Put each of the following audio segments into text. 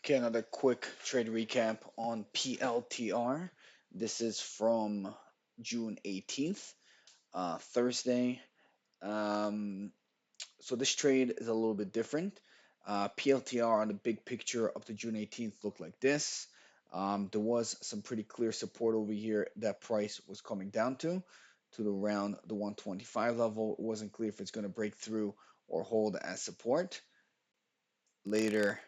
Okay, another quick trade recap on PLTR. This is from June 18th, Thursday. Um, so this trade is a little bit different. PLTR on the big picture up to June 18th looked like this. There was some pretty clear support over here that price was coming down to around the 125 level. It wasn't clear if it's going to break through or hold as support. Later,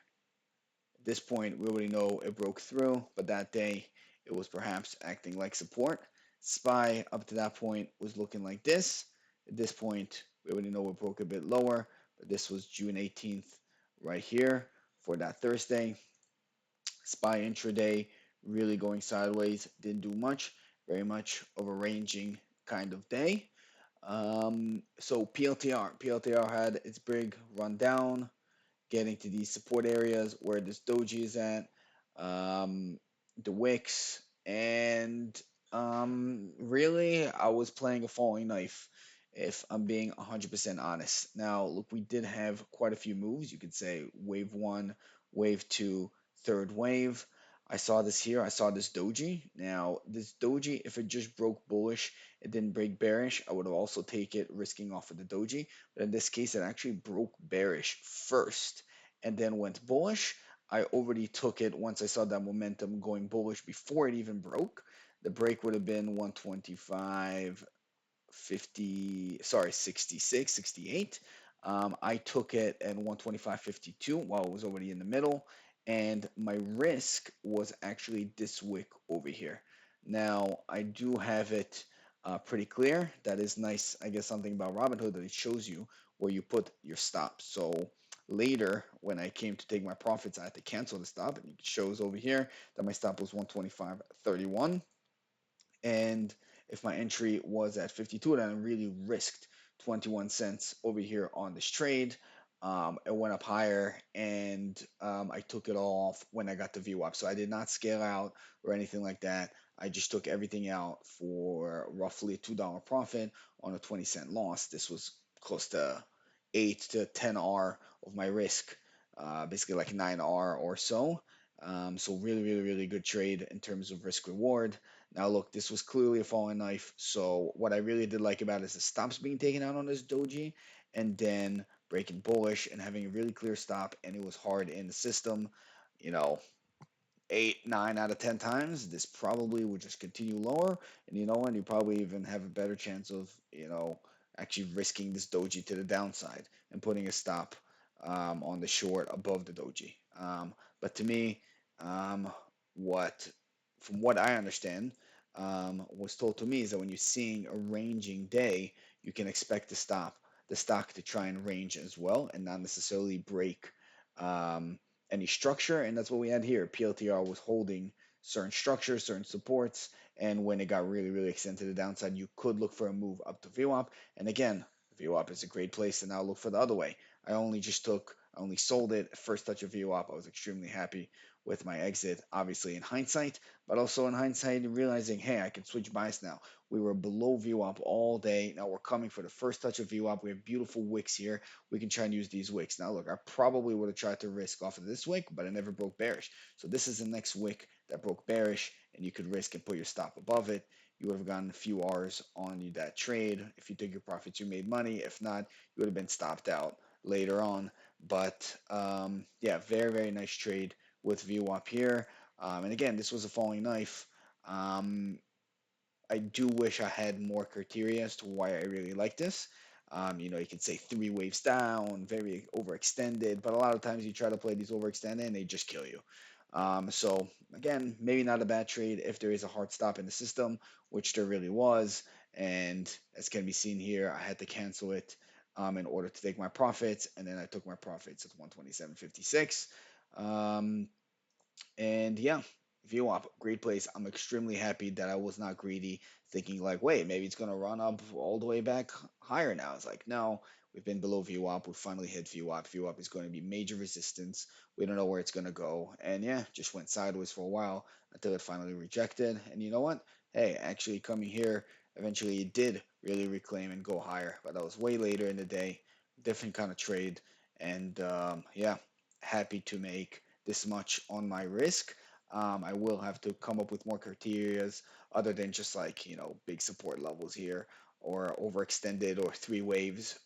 at this point, we already know it broke through, but that day it was perhaps acting like support. SPY up to that point was looking like this. At this point, we already know it broke a bit lower, but this was June 18th right here for that Thursday. SPY intraday really going sideways, didn't do much, very much of a ranging kind of day. So PLTR had its big run down, getting to these support areas where this doji is at, um, the wicks, and really, I was playing a falling knife, if I'm being 100% honest. Now, look, we did have quite a few moves. You could say wave one, wave two, third wave. I saw this here. I saw this doji. Now, this doji, if it just broke bullish, it didn't break bearish, I would have also take it risking off of the doji. But in this case, it actually broke bearish first and then went bullish. I already took it once I saw that momentum going bullish before it even broke. The break would have been 125, 50, sorry, 66, 68. I took it at 125.52 while it was already in the middle, and my risk was actually this wick over here. Now, I do have it pretty clear. That is nice, I guess, something about Robinhood that it shows you where you put your stop. So later, when I came to take my profits, I had to cancel the stop, and it shows over here that my stop was 125.31. And if my entry was at 52, then I really risked 21 cents over here on this trade. It went up higher, and I took it all off when I got the VWAP. So I did not scale out or anything like that. I just took everything out for roughly a $2 profit on a 20-cent loss. This was close to 8 to 10R of my risk, basically like 9R or so. So really, really, really good trade in terms of risk reward. Now, look, this was clearly a falling knife. So, what I really did like about it is the stops being taken out on this doji and then breaking bullish and having a really clear stop. And it was hard in the system. You know, 8, 9 out of 10 times, this probably would just continue lower. And and you probably even have a better chance of, actually risking this doji to the downside and putting a stop on the short above the doji. But to me, um, what, from what I understand, was told to me is that when you're seeing a ranging day, you can expect the stock to try and range as well and not necessarily break. Any structure, and that's what we had here. PLTR was holding certain structures, certain supports, and when it got really, really extended to the downside, you could look for a move up to VWAP. And again, VWAP is a great place to now look for the other way. I only sold it first touch of VWAP. I was extremely happy with my exit, obviously in hindsight, but also in hindsight realizing, hey, I can switch buys now. We were below VWAP all day. Now we're coming for the first touch of VWAP. We have beautiful wicks here. We can try and use these wicks. Now, look, I probably would have tried to risk off of this wick, but I never broke bearish. So this is the next wick that broke bearish, and you could risk and put your stop above it. You would have gotten a few R's on that trade. If you took your profits, you made money. If not, you would have been stopped out later on. But yeah, very, very nice trade with VWAP here. And again, this was a falling knife. Um, I do wish I had more criteria as to why I really like this. You can say 3 waves down, very overextended, but a lot of times you try to play these overextended and they just kill you. So again, maybe not a bad trade if there is a hard stop in the system, which there really was. And as can be seen here, I had to cancel it in order to take my profits, and then I took my profits at 127.56. Um, and yeah, VWAP, great place. I'm extremely happy that I was not greedy, thinking like, wait, maybe it's gonna run up all the way back higher now. It's like, no, we've been below VWAP. We finally hit VWAP. VWAP is going to be major resistance. We don't know where it's gonna go. And yeah, just went sideways for a while until it finally rejected. And you know what? Hey, actually coming here, eventually it did really reclaim and go higher. But that was way later in the day, different kind of trade. And yeah, happy to make this much on my risk. I will have to come up with more criterias other than just like, big support levels here or overextended or three waves.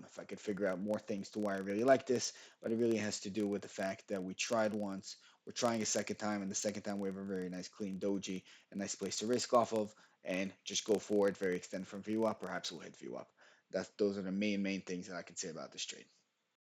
If I could figure out more things to why I really like this, but it really has to do with the fact that we tried once, we're trying a second time, and the second time we have a very nice clean doji, a nice place to risk off of, and just go forward, very extend from VWAP. Perhaps we'll hit VWAP. Those are the main things that I can say about this trade.